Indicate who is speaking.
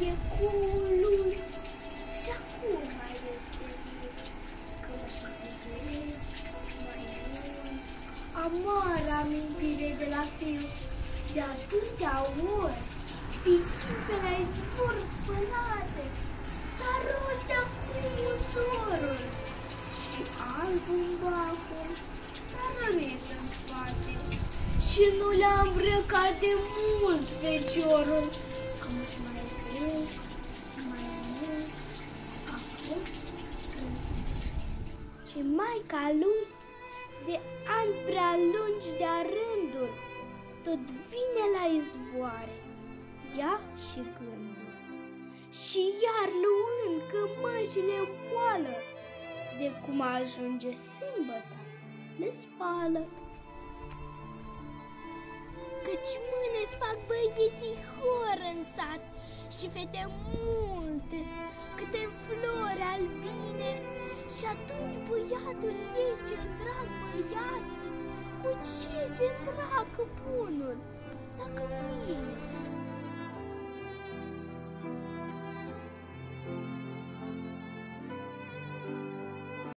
Speaker 1: e colul. Și acum mai este zi, că își mai gândesc, mai mult. Amară amintire de la fiu, de atâtea ori, ființele izvor spălate, s-a rost de acum uzorul și albul bacul s-a rămit în spate și nu le-a îmbrăcat de mult feciorul, că nu-și mai cresc, mai mult a fost crescut. Și maica lui, de ani prea lungi de-a rândul, tot vine la izvoare, ea și gândul, și iar luând cămășile în poală, de cum ajunge sâmbăta, le spală. Căci mâine fac băieții hor în sat și fete multe, câte în flori albine, și atunci băiatul ei, ce drag băiat, cu ce se îmbracă bunul, dacă vine?